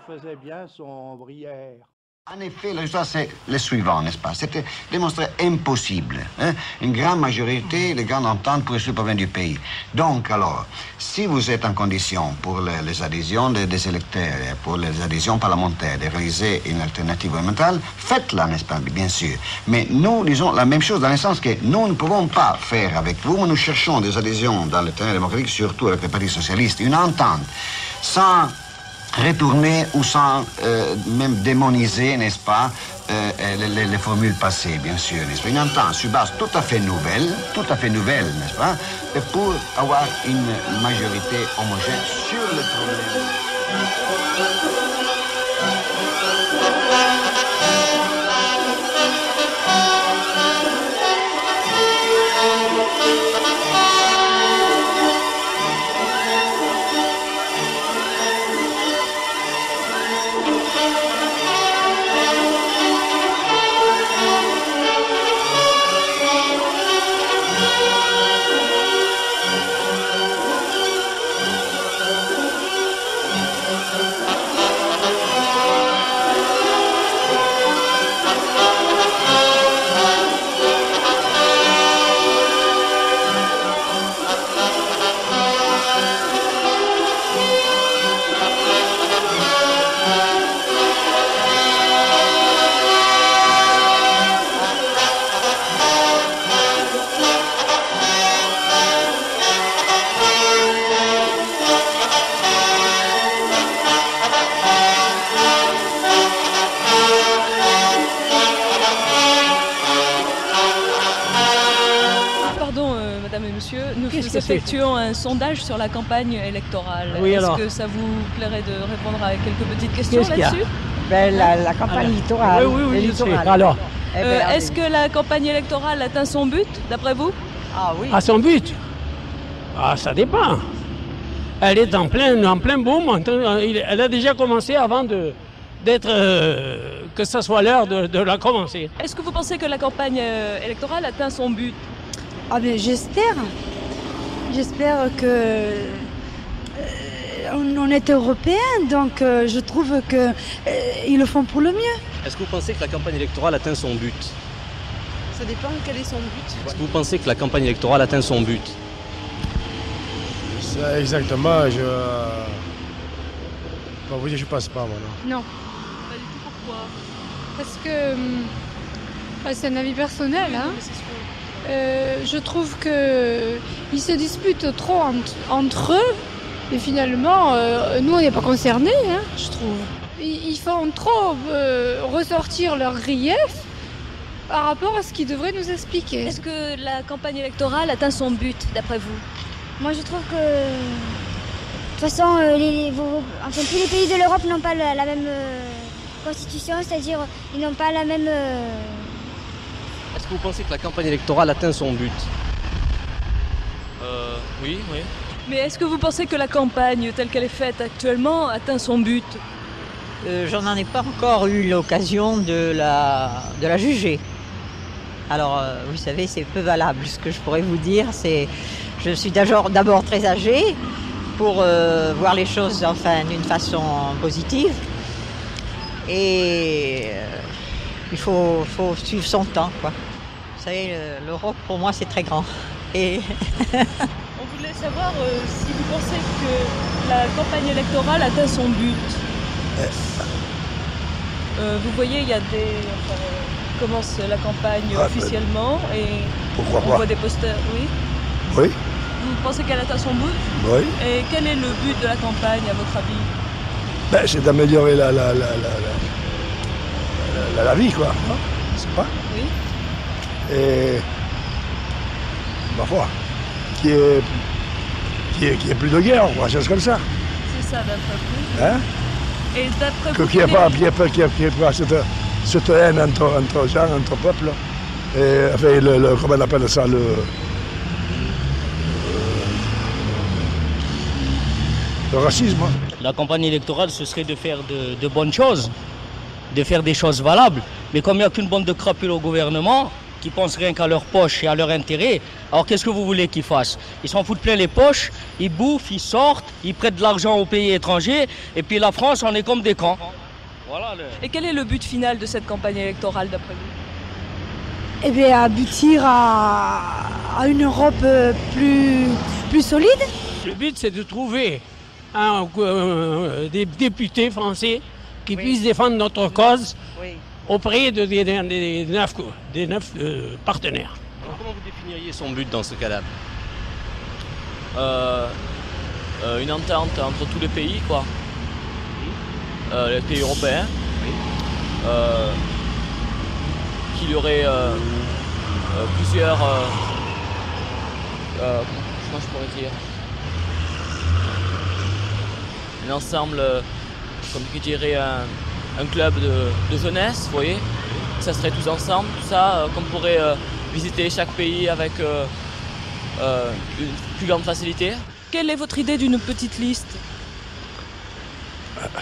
faisait bien son Brière. En effet, le résultat, c'est le suivant, n'est-ce pas? C'était démontré impossible. Hein? Une grande majorité, les grandes ententes pour le problème du pays. Donc, alors, si vous êtes en condition pour les adhésions des électeurs et pour les adhésions parlementaires de réaliser une alternative gouvernementale, faites-la, n'est-ce pas? Bien sûr. Mais nous disons la même chose dans le sens que nous ne pouvons pas faire avec vous, mais nous cherchons des adhésions dans le terrain démocratique, surtout avec le Parti socialiste, une entente sans retourner ou sans même démoniser, n'est-ce pas, les formules passées, bien sûr, n'est-ce pas? Une entente sur base tout à fait nouvelle, n'est-ce pas, pour avoir une majorité homogène sur le problème. Nous effectuons un sondage sur la campagne électorale. Oui, Est-ce que ça vous plairait de répondre à quelques petites questions là-dessus? La campagne littorale. Oui, je sais. Alors, est-ce que la campagne électorale atteint son but, d'après vous? Ah oui. à son but? Ah, ça dépend. Elle est en plein boom. Elle a déjà commencé avant que ce soit l'heure de la commencer. Est-ce que vous pensez que la campagne électorale atteint son but? Ah ben j'espère. J'espère que on est européens, donc je trouve que ils le font pour le mieux. Est-ce que vous pensez que la campagne électorale atteint son but? Ça dépend quel est son but. Est-ce que vous pensez que la campagne électorale atteint son but? Ça, exactement, vous dire, je passe pas, moi. Non. Pas du tout, pourquoi? Parce que c'est un avis personnel. Hein. Je trouve qu'ils se disputent trop entre eux et finalement, nous on n'est pas concernés, hein, je trouve. Ils font trop ressortir leurs griefs par rapport à ce qu'ils devraient nous expliquer. Est-ce que la campagne électorale atteint son but, d'après vous? Moi je trouve que, de toute façon, tous les pays de l'Europe n'ont pas la même constitution, c'est-à-dire ils n'ont pas la même... Est-ce que vous pensez que la campagne électorale atteint son but? Oui. Mais est-ce que vous pensez que la campagne telle qu'elle est faite actuellement atteint son but? J'en ai pas encore eu l'occasion de la juger. Alors, vous savez, c'est peu valable. Ce que je pourrais vous dire, c'est je suis d'abord très âgée pour voir les choses d'une façon positive. Et il faut suivre son temps, quoi. Vous savez, l'Europe, pour moi, c'est très grand. Et on voulait savoir si vous pensez que la campagne électorale atteint son but. Vous voyez, il y a commence la campagne officiellement et pourquoi on pas voit des posters, oui. Oui. Vous pensez qu'elle atteint son but? Oui. Et quel est le but de la campagne, à votre avis? C'est d'améliorer la vie, quoi. C'est pas? Oui. Et ma foi, qui est plus de guerre, quoi, chose comme ça. C'est ça, d'après vous. Hein? Et d'après vous, qu'il n'y ait pas cette haine entre gens, entre peuples. Et enfin, comment on appelle ça, le racisme. La campagne électorale, ce serait de faire de bonnes choses, de faire des choses valables. Mais comme il n'y a qu'une bande de crapules au gouvernement, qui pensent rien qu'à leur poche et à leur intérêt. Alors qu'est-ce que vous voulez qu'ils fassent? Ils s'en foutent plein les poches, ils bouffent, ils sortent, ils prêtent de l'argent aux pays étrangers, et puis la France, on est comme des cons. Voilà Et quel est le but final de cette campagne électorale d'après vous? Eh bien, aboutir à une Europe plus solide. Le but, c'est de trouver des députés français qui puissent défendre notre cause auprès des 9 partenaires. Alors, comment vous définiriez son but dans ce cas-là? Une entente entre tous les pays, quoi. Les pays européens. Qu'il y aurait plusieurs... comment je pourrais dire? Un ensemble, comme je dirais, un club de jeunesse, vous voyez? Ça serait tous ensemble, tout ça, qu'on pourrait visiter chaque pays avec une plus grande facilité. Quelle est votre idée d'une petite liste?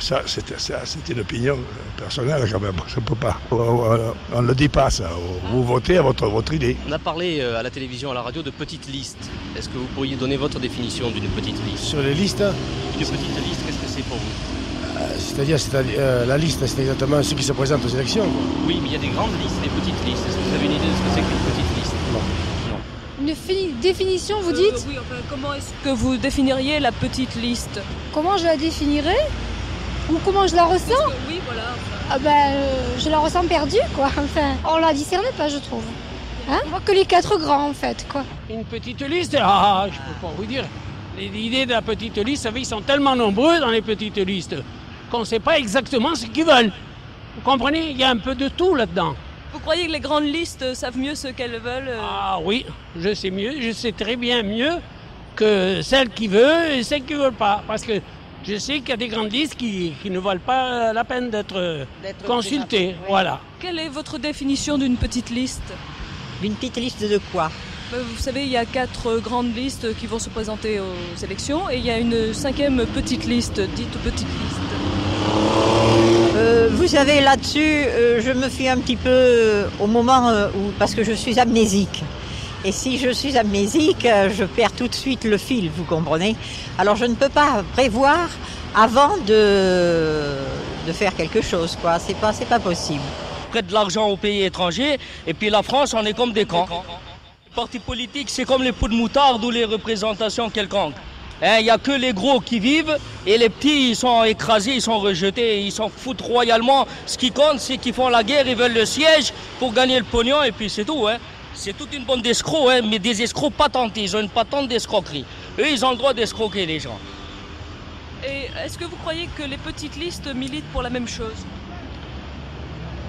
Ça, c'est une opinion personnelle quand même. Je peux pas. On ne le dit pas ça. Vous votez à votre idée. On a parlé à la télévision, à la radio de petites listes. Est-ce que vous pourriez donner votre définition d'une petite liste? Sur les listes? Une petite liste, qu'est-ce que c'est pour vous? C'est-à-dire, la liste, c'est exactement ceux qui se présentent aux élections, quoi. Oui, mais il y a des grandes listes, des petites listes. Est-ce que vous avez une idée de ce que c'est qu'une petite liste? Non. Une définition, vous dites? Oui, enfin, comment est-ce que vous définiriez la petite liste? Comment je la définirais? Ou comment je la ressens? Oui, voilà. Ah je la ressens perdue, quoi. Enfin, on la discerne pas, je trouve. Hein? On voit que les 4 grands, en fait, quoi. Une petite liste, je peux pas vous dire. Les idées de la petite liste, vous savez, ils sont tellement nombreux dans les petites listes qu'on ne sait pas exactement ce qu'ils veulent. Vous comprenez? Il y a un peu de tout là-dedans. Vous croyez que les grandes listes savent mieux ce qu'elles veulent? Ah oui, je sais mieux, je sais très bien mieux que celles qui veulent et celles qui ne veulent pas. Parce que je sais qu'il y a des grandes listes qui ne valent pas la peine d'être consultées. Oui. Voilà. Quelle est votre définition d'une petite liste? D'une petite liste de quoi? Vous savez, il y a 4 grandes listes qui vont se présenter aux élections et il y a une 5e petite liste, dite petite liste. Vous savez, là-dessus, je me fie un petit peu au moment parce que je suis amnésique. Et si je suis amnésique, je perds tout de suite le fil, vous comprenez? Alors je ne peux pas prévoir avant de faire quelque chose, quoi. C'est pas possible. Prête de l'argent aux pays étrangers, et puis la France, on est comme des cons. Les partis politiques, c'est comme les pots de moutarde ou les représentations quelconques. Il n'y a que les gros qui vivent, et les petits, ils sont écrasés, ils sont rejetés, ils s'en foutent royalement. Ce qui compte, c'est qu'ils font la guerre, ils veulent le siège pour gagner le pognon, et puis c'est tout, hein. C'est toute une bande d'escrocs, hein, mais des escrocs patentés. Ils ont une patente d'escroquerie. Eux, ils ont le droit d'escroquer les gens. Et est-ce que vous croyez que les petites listes militent pour la même chose?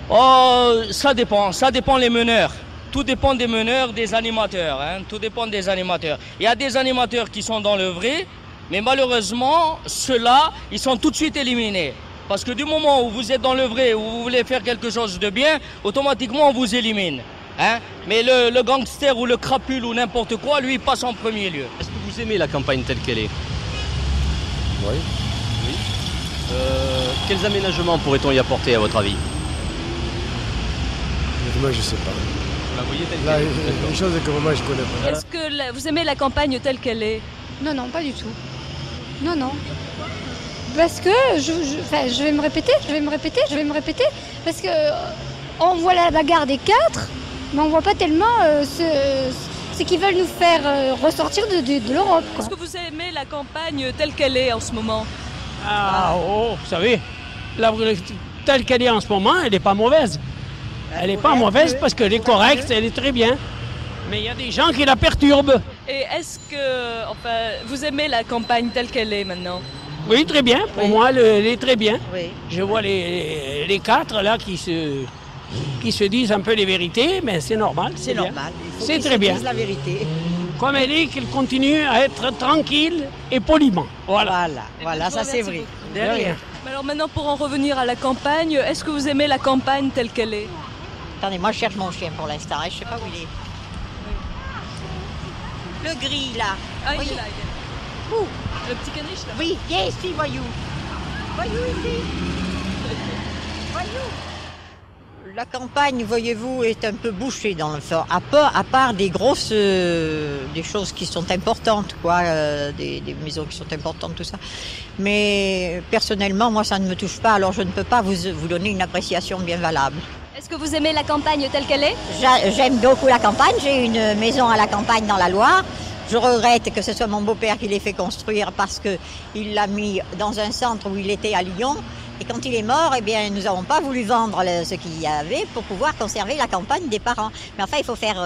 Oh, ça dépend les meneurs. Tout dépend des meneurs, des animateurs, hein. Tout dépend des animateurs. Il y a des animateurs qui sont dans le vrai, mais malheureusement, ceux-là, ils sont tout de suite éliminés. Parce que du moment où vous êtes dans le vrai, où vous voulez faire quelque chose de bien, automatiquement, on vous élimine. Hein? Mais le gangster ou le crapule ou n'importe quoi, lui, il passe en premier lieu. Est-ce que vous aimez la campagne telle qu'elle est? Oui. Quels aménagements pourrait-on y apporter, à votre avis? Moi, je ne sais pas. Vous la voyez telle Là, qu'elle est? une chose que moi, je ne connais pas. Est-ce que vous aimez la campagne telle qu'elle est? Non, non, pas du tout. Non, non. Parce que, je vais me répéter, parce que on voit la bagarre des 4, mais on voit pas tellement ce qu'ils veulent nous faire ressortir de l'Europe. Est-ce que vous aimez la campagne telle qu'elle est en ce moment? Vous savez, telle qu'elle est en ce moment, elle n'est pas mauvaise. Elle n'est pas mauvaise parce qu'elle est correcte, elle est très bien. Mais il y a des gens qui la perturbent. Et est-ce que, vous aimez la campagne telle qu'elle est maintenant? Oui, très bien. Pour moi, elle est très bien. Oui. Je vois les 4 là qui se disent un peu les vérités, mais c'est normal. C'est normal. C'est très bien. La vérité. Comme elle est, qu'ils continuent à être tranquilles et poliment. Voilà, ça c'est vrai. De rien. Alors maintenant, pour en revenir à la campagne, est-ce que vous aimez la campagne telle qu'elle est? Attendez, moi je cherche mon chien pour l'instant, je ne sais pas où il est. Le gris là. Ah, il est là, il est là. Ouh, le petit caniche là. Oui, viens ici, voyou. Voyou ici. Voyou. La campagne, voyez-vous, est un peu bouchée dans le fort, à part des grosses, des choses qui sont importantes, quoi, des maisons qui sont importantes, tout ça. Mais personnellement, moi, ça ne me touche pas, alors je ne peux pas vous donner une appréciation bien valable. Est-ce que vous aimez la campagne telle qu'elle est? J'aime beaucoup la campagne, j'ai une maison à la campagne dans la Loire. Je regrette que ce soit mon beau-père qui l'ait fait construire parce qu'il l'a mis dans un centre où il était à Lyon. Et quand il est mort, eh bien, nous n'avons pas voulu vendre ce qu'il y avait pour pouvoir conserver la campagne des parents. Mais enfin, il faut faire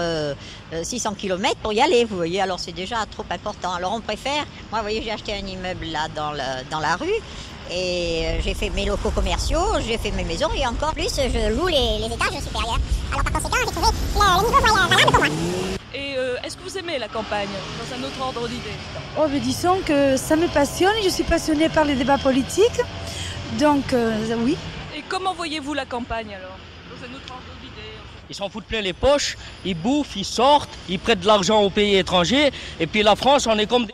600 km pour y aller, vous voyez. Alors, c'est déjà trop important. Alors, on préfère... Moi, vous voyez, j'ai acheté un immeuble là dans la rue. Et j'ai fait mes locaux commerciaux, j'ai fait mes maisons et encore plus, je loue les étages supérieurs. Alors, par conséquent, j'ai trouvé le niveau valable pour moi. Et est-ce que vous aimez la campagne, dans un autre ordre d'idées? Oh, mais disons que ça me passionne, je suis passionnée par les débats politiques, donc oui. Et comment voyez-vous la campagne alors, dans un autre ordre d'idées? Ils s'en foutent plein les poches, ils bouffent, ils sortent, ils prêtent de l'argent aux pays étrangers, et puis la France, on est comme des...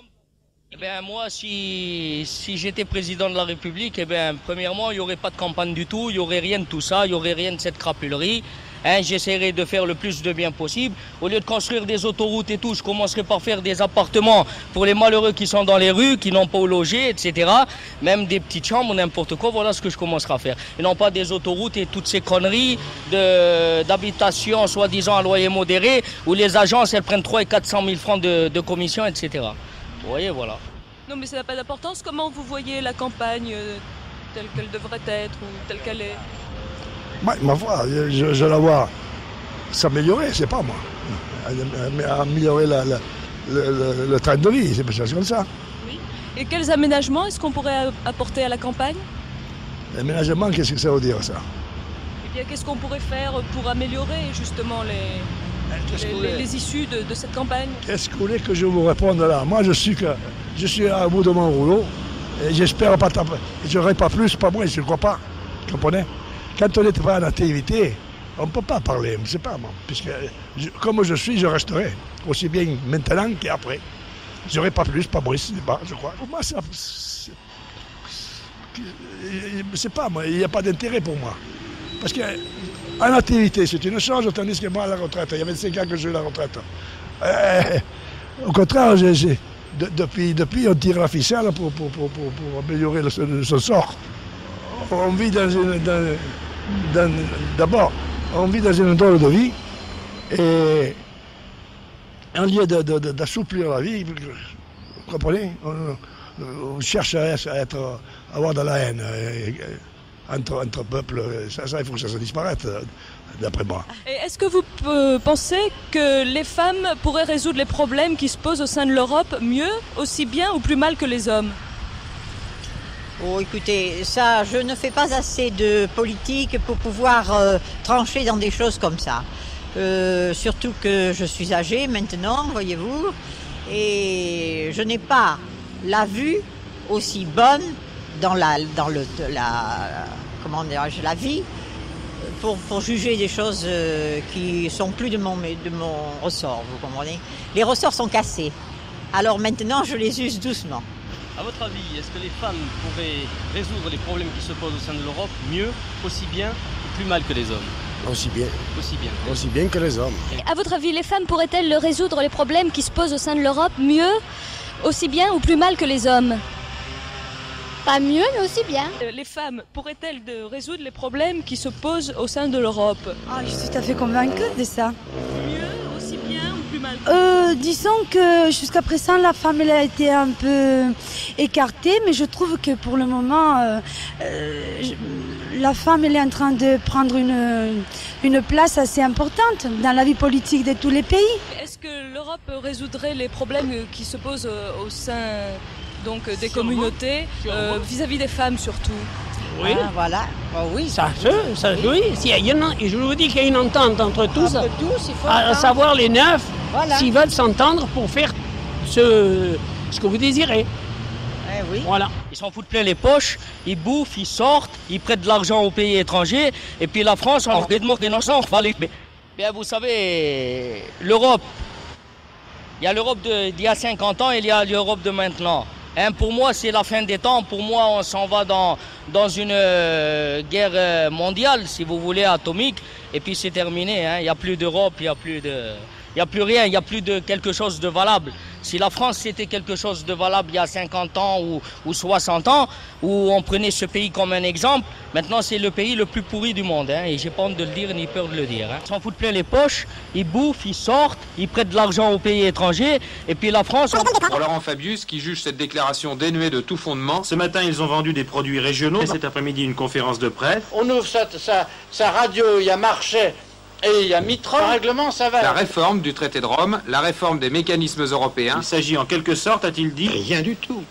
Eh bien, moi, si j'étais président de la République, eh bien, premièrement, il n'y aurait pas de campagne du tout, il n'y aurait rien de tout ça, il n'y aurait rien de cette crapulerie. Hein, j'essaierai de faire le plus de bien possible. Au lieu de construire des autoroutes et tout, je commencerai par faire des appartements pour les malheureux qui sont dans les rues, qui n'ont pas où loger, etc. Même des petites chambres, n'importe quoi, voilà ce que je commencerai à faire. Et non pas des autoroutes et toutes ces conneries d'habitation, soi-disant à loyer modéré, où les agences, elles prennent 300 et 400 000 francs de commission, etc. Vous voyez, voilà. Non, mais ça n'a pas d'importance. Comment vous voyez la campagne telle qu'elle devrait être ou telle qu'elle est? Ma foi, je la vois s'améliorer, c'est pas moi. Améliorer le train de vie, c'est des choses comme ça. Oui. Et quels aménagements est-ce qu'on pourrait apporter à la campagne? L'aménagement, qu'est-ce que ça veut dire ça? Eh bien, qu'est-ce qu'on pourrait faire pour améliorer justement les issues de cette campagne? Qu'est-ce que vous voulez que je vous réponde là? Moi, je suis à bout de mon rouleau et j'espère pas taper. Je n'aurai pas plus, pas moins, je ne crois pas. Vous comprenez? Quand on n'est pas en activité, on ne peut pas parler, je ne sais pas moi. Puisque comme je suis, je resterai. Aussi bien maintenant qu'après. Je n'aurai pas plus, pas moins, je crois. Pour moi, c'est pas moi, il n'y a pas d'intérêt pour moi. Parce qu'en activité, c'est une chose, tandis que moi, à la retraite, il y a 25 ans que j'ai eu la retraite. Au contraire, depuis, on tire la ficelle pour améliorer son sort. On vit d'abord, on vit dans une drôle de vie et en lieu d'assouplir la vie, vous comprenez, on cherche à avoir de la haine entre peuples. Ça, il faut que ça se disparaisse, d'après moi. Et est-ce que vous pensez que les femmes pourraient résoudre les problèmes qui se posent au sein de l'Europe mieux, aussi bien ou plus mal que les hommes? Oh, écoutez, ça, je ne fais pas assez de politique pour pouvoir trancher dans des choses comme ça. Surtout que je suis âgée maintenant, voyez-vous, et je n'ai pas la vue aussi bonne dans la vie pour juger des choses qui sont plus de mon ressort, vous comprenez. Les ressorts sont cassés. Alors maintenant, je les use doucement. À votre avis, est-ce que les femmes pourraient résoudre les problèmes qui se posent au sein de l'Europe mieux, aussi bien ou plus mal que les hommes? Aussi bien. Aussi bien. Aussi bien que les hommes. À votre avis, les femmes pourraient-elles résoudre les problèmes qui se posent au sein de l'Europe mieux, aussi bien ou plus mal que les hommes? Pas mieux, mais aussi bien. Les femmes pourraient-elles résoudre les problèmes qui se posent au sein de l'Europe? Je suis tout à fait convaincue de ça. Mieux, aussi bien ou plus mal? Disons que jusqu'à présent, la femme elle a été un peu écartée, mais je trouve que pour le moment, la femme elle est en train de prendre une place assez importante dans la vie politique de tous les pays. Est-ce que l'Europe résoudrait les problèmes qui se posent au sein des communautés, vis-à-à-vis des femmes surtout? Oui, voilà. Oh, oui. Ça, oui. Je vous dis qu'il y a une entente entre tous, à savoir les 9, voilà. S'ils veulent s'entendre pour faire ce que vous désirez. Oui. Voilà. Ils s'en foutent plein les poches, ils bouffent, ils sortent, ils prêtent de l'argent aux pays étrangers, et puis la France, on bien, vous savez, l'Europe, il y a l'Europe d'il y a 50 ans et il y a l'Europe de maintenant. Hein, pour moi, c'est la fin des temps. Pour moi, on s'en va dans une guerre mondiale, si vous voulez, atomique. Et puis c'est terminé. Hein. Il n'y a plus d'Europe, il n'y a plus rien, il n'y a plus de quelque chose de valable. Si la France c'était quelque chose de valable il y a 50 ans ou 60 ans, où on prenait ce pays comme un exemple, maintenant c'est le pays le plus pourri du monde. Hein, et j'ai pas honte de le dire ni peur de le dire. Hein. Ils s'en foutent plein les poches, ils bouffent, ils sortent, ils prêtent de l'argent aux pays étrangers. Et puis la France... Pour Laurent Fabius, qui juge cette déclaration dénuée de tout fondement. Ce matin, ils ont vendu des produits régionaux. Cet après-midi, une conférence de presse. On ouvre sa radio, il y a Marchais et il y a Mitterrand. Le règlement, ça va. La réforme du traité de Rome, la réforme des mécanismes européens. Il s'agit en quelque sorte, a-t-il dit... Rien du tout.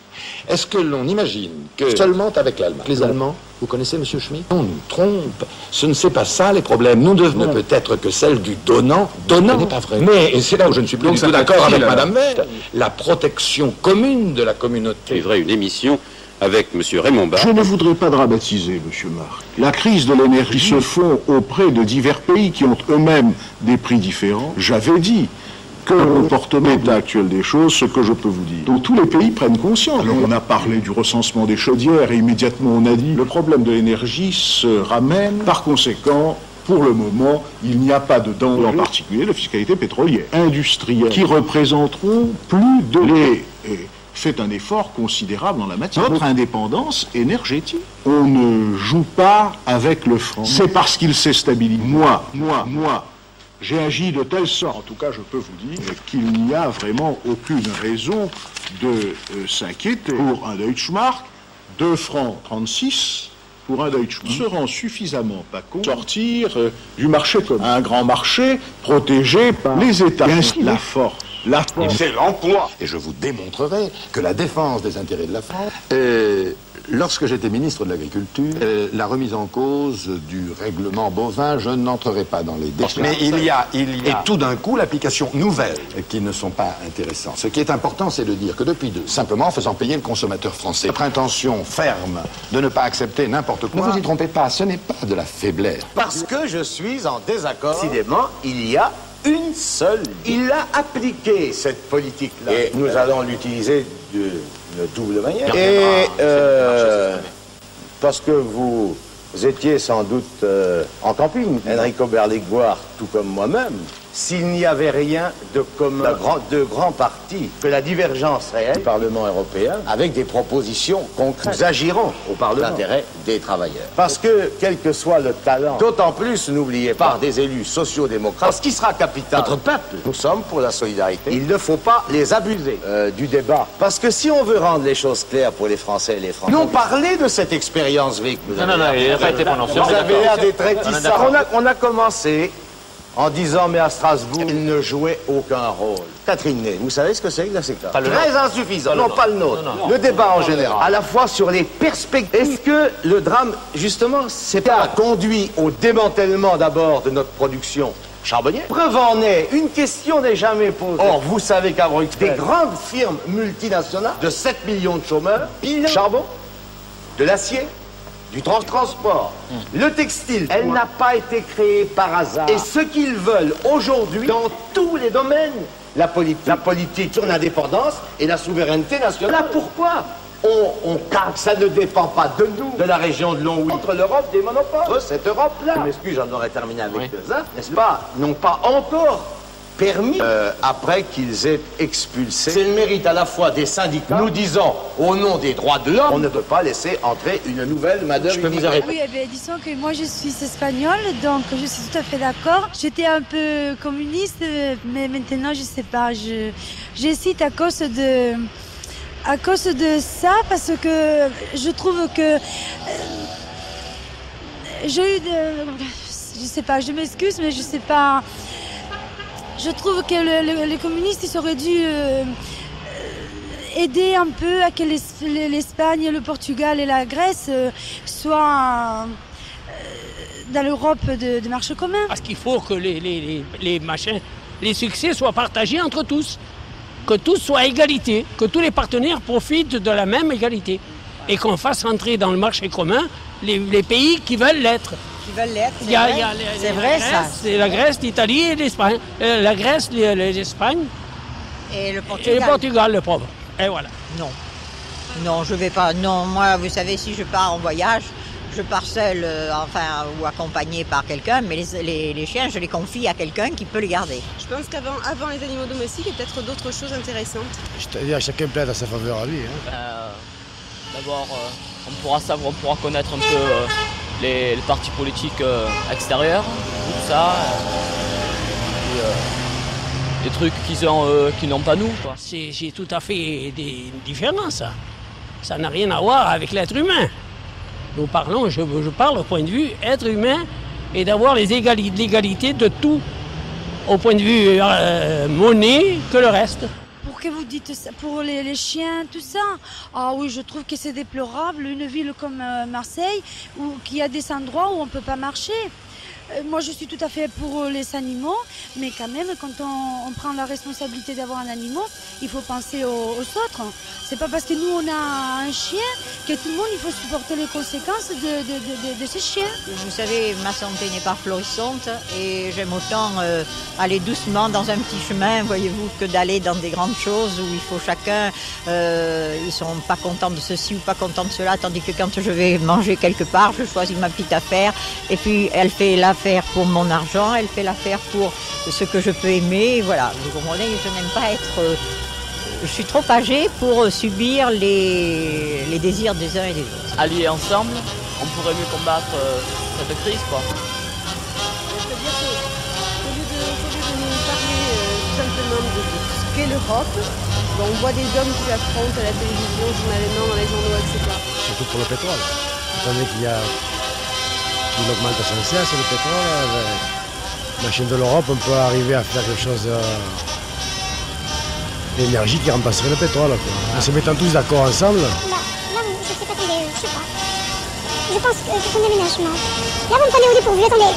Est-ce que l'on imagine que seulement avec l'Allemagne, les Allemands, vous connaissez M. Schmitt? On nous trompe. Ce ne c'est pas ça les problèmes. Nous devons ne peut-être que celle du donnant. Donnant. Ce n'est pas vrai. Mais, et c'est là où je ne suis plus du tout d'accord avec Mme Weber, la protection commune de la communauté. C'est vrai, une émission avec M. Raymond Barre. Je ne voudrais pas dramatiser, M. Marc. La crise de l'énergie se fond auprès de divers pays qui ont eux-mêmes des prix différents. J'avais dit que le comportement actuel des choses, ce que je peux vous dire. Donc tous les pays prennent conscience. Alors on a parlé du recensement des chaudières et immédiatement on a dit le problème de l'énergie se ramène. Par conséquent, pour le moment, il n'y a pas de danger, en particulier la fiscalité pétrolière, industrielle, qui représenteront plus de fait un effort considérable en la matière. Notre indépendance énergétique. On ne joue pas avec le franc. C'est parce qu'il s'est stabilisé. Moi, j'ai agi de telle sorte, en tout cas je peux vous dire, qu'il n'y a vraiment aucune raison de s'inquiéter. Pour un Deutschmark, 2 francs 36 pour un Deutschmark. Se rend suffisamment pas con sortir du marché commun. Un grand marché protégé par les États. Et ainsi la force. C'est l'emploi. Et je vous démontrerai que la défense des intérêts de la France, lorsque j'étais ministre de l'Agriculture, la remise en cause du règlement bovin, je n'entrerai pas dans les détails. Mais il y a et tout d'un coup l'application nouvelle qui ne sont pas intéressantes. Ce qui est important, c'est de dire que depuis simplement en faisant payer le consommateur français, notre intention ferme de ne pas accepter n'importe quoi. Ne vous y trompez pas, ce n'est pas de la faiblesse. Parce que je suis en désaccord. Décidément, il y a une seule. Il a appliqué cette politique-là. Et nous allons l'utiliser d'une double manière. Et parce que vous étiez sans doute en camping, Enrico Berlinguer, tout comme moi-même, s'il n'y avait rien de commun, de grands partis, que la divergence réelle du Parlement européen, avec des propositions concrètes, nous agirons au Parlement l'intérêt des travailleurs. Parce que, quel que soit le talent, d'autant plus, n'oubliez pas, des élus sociaux-démocrates, ce qui sera capital, notre peuple, nous sommes pour la solidarité. Il ne faut pas les abuser du débat. Parce que si on veut rendre les choses claires pour les Français et les Français, nous parlez de cette expérience vécue. Vous avez l'air d'être réticents. On a commencé en disant, mais à Strasbourg, il ne jouait aucun rôle. Catherine Ney, vous savez ce que c'est que la secteur? Très insuffisant. Non, pas le nôtre. Le débat en général. À la fois sur les perspectives. Est-ce que le drame, justement, c'est pas conduit au démantèlement d'abord de notre production charbonnière? Preuve en est, une question n'est jamais posée. Or, vous savez qu'à Bruxelles, des grandes firmes multinationales de 7 millions de chômeurs, pile charbon, de l'acier, du transport, le textile, elle n'a pas été créée par hasard. Et ce qu'ils veulent aujourd'hui, dans tous les domaines, la politique sur l'indépendance et la souveraineté nationale. Là, pourquoi ça ne dépend pas de nous, de la région de Longwy, contre l'Europe des monopoles. Cette Europe-là, je m'excuse, j'en aurais terminé avec deux-uns, n'est-ce pas, n'ont pas encore permis, après qu'ils aient expulsé. C'est le mérite à la fois des syndicats. Nous disons, au nom des droits de l'homme, on ne peut pas laisser entrer une nouvelle main-d'œuvre. Je peux vous arrêter? Oui, disons que moi je suis espagnole, donc je suis tout à fait d'accord. J'étais un peu communiste, mais maintenant je sais pas. J'hésite à cause de ça, parce que je trouve que j'ai eu je sais pas, je m'excuse, mais je sais pas. Je trouve que les communistes ils auraient dû aider un peu à que l'Espagne, le Portugal et la Grèce soient dans l'Europe de marché commun. Parce qu'il faut que les succès soient partagés entre tous, que tous soient à égalité, que tous les partenaires profitent de la même égalité et qu'on fasse entrer dans le marché commun les pays qui veulent l'être. C'est vrai ça. C'est la Grèce, l'Italie et l'Espagne. La Grèce, l'Espagne et le Portugal. Et le Portugal, le pauvre. Et voilà. Non. Non, je vais pas. Non, moi, vous savez, si je pars en voyage, je pars seule, ou accompagnée par quelqu'un, mais les chiens, je les confie à quelqu'un qui peut les garder. Je pense qu'avant les animaux domestiques, il y a peut-être d'autres choses intéressantes. C'est-à-dire chacun plaide à sa faveur à lui. Hein. D'abord, on pourra connaître un peu les partis politiques extérieurs, tout ça. Des trucs qu'ils n'ont pas nous. C'est tout à fait différent, ça. Ça n'a rien à voir avec l'être humain. Nous parlons, je parle au point de vue être humain et d'avoir l'égalité de tout au point de vue monnaie que le reste. Pour que vous dites ça, pour les chiens, tout ça, ah oui, je trouve que c'est déplorable. Une ville comme Marseille, où il y a des endroits où on ne peut pas marcher. Moi, je suis tout à fait pour les animaux, mais quand même, quand on prend la responsabilité d'avoir un animal, il faut penser aux autres. C'est pas parce que nous, on a un chien que tout le monde, il faut supporter les conséquences de ce chien. Vous savez, ma santé n'est pas florissante et j'aime autant aller doucement dans un petit chemin, voyez-vous, que d'aller dans des grandes choses où il faut chacun, ils sont pas contents de ceci ou pas contents de cela, tandis que quand je vais manger quelque part, je choisis ma petite affaire et puis elle fait l'affaire pour mon argent, elle fait l'affaire pour ce que je peux aimer, voilà. Vous comprenez, je n'aime pas être... je suis trop âgée pour subir les désirs des uns et des autres. Alliés ensemble, on pourrait mieux combattre cette crise, quoi. C'est-à-dire qu'au lieu de nous parler tout simplement de ce qu'est l'Europe, on voit des hommes qui affrontent à la télévision, journalièrement, dans les journaux, etc. Surtout pour le pétrole. Étant donné qu'il y a une augmentation sans cesse, le pétrole, la Chine de l'Europe, on peut arriver à faire quelque chose d'énergie qui remplacerait le pétrole. En se mettant tous d'accord ensemble. Là, je sais pas, attendez, je sais pas. Je pense que ce sont des ménagements. Là, vous me prenez au dépourvu, attendez.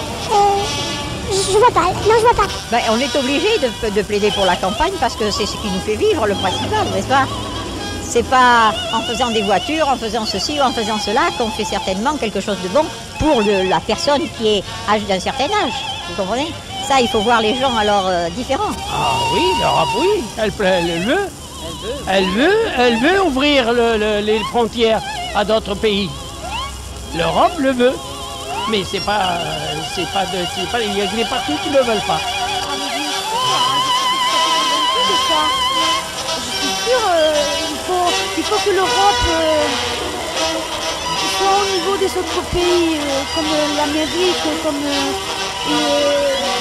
Je vois pas, non, je vois pas. Ben, on est obligé de plaider pour la campagne parce que c'est ce qui nous fait vivre, le principal, n'est-ce pas? C'est pas en faisant des voitures, en faisant ceci ou en faisant cela qu'on fait certainement quelque chose de bon pour la personne qui est âgée d'un certain âge. Vous comprenez? Ça, il faut voir les gens alors différents. Ah oui, l'Europe, oui, elle veut. Elle veut ouvrir les frontières à d'autres pays. L'Europe le veut. Mais il y a des partis qui ne le veulent pas. Il faut que l'Europe soit au niveau des autres pays, comme l'Amérique, comme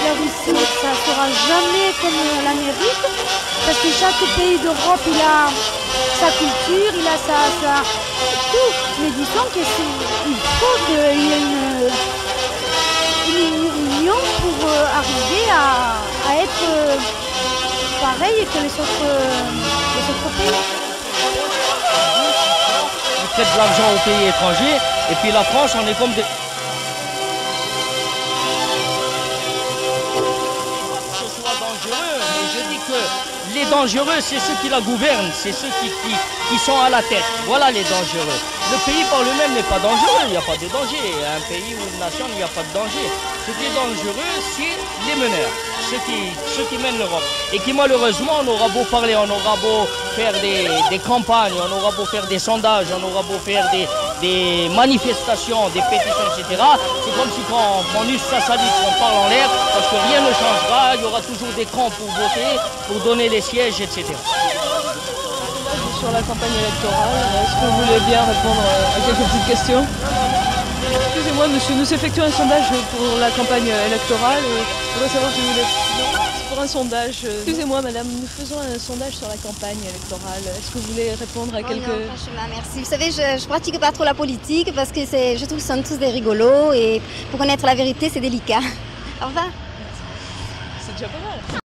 la Russie. Ça ne sera jamais comme l'Amérique, parce que chaque pays d'Europe, il a sa culture, il a sa tout. Mais disons qu'il faut qu'il y ait une union pour arriver à être pareil que les autres pays. Vous faites de l'argent aux pays étrangers, et puis la France, on est comme des... Ce soit dangereux, mais je dis que les dangereux, c'est ceux qui la gouvernent, c'est ceux qui sont à la tête. Voilà les dangereux. Le pays par lui-même n'est pas dangereux, il n'y a pas de danger. Un pays ou une nation, il n'y a pas de danger. Ce qui est dangereux, c'est les meneurs, ceux qui mènent l'Europe. Et qui malheureusement, on aura beau parler, on aura beau faire des campagnes, on aura beau faire des sondages, on aura beau faire des manifestations, des pétitions, etc. C'est comme si quand on use sa salive, on parle en l'air, parce que rien ne changera, il y aura toujours des camps pour voter, pour donner les sièges, etc. Sur la campagne électorale, est-ce que vous voulez bien répondre à quelques petites questions? Excusez-moi monsieur, nous effectuons un sondage pour la campagne électorale. Je voudrais savoir si vous êtes... C'est pour un sondage. Excusez-moi madame, nous faisons un sondage sur la campagne électorale. Est-ce que vous voulez répondre à quelques... Non, franchement, merci. Vous savez, je pratique pas trop la politique parce que je trouve que ce sont tous des rigolos et pour connaître la vérité, c'est délicat. Au revoir. C'est déjà pas mal.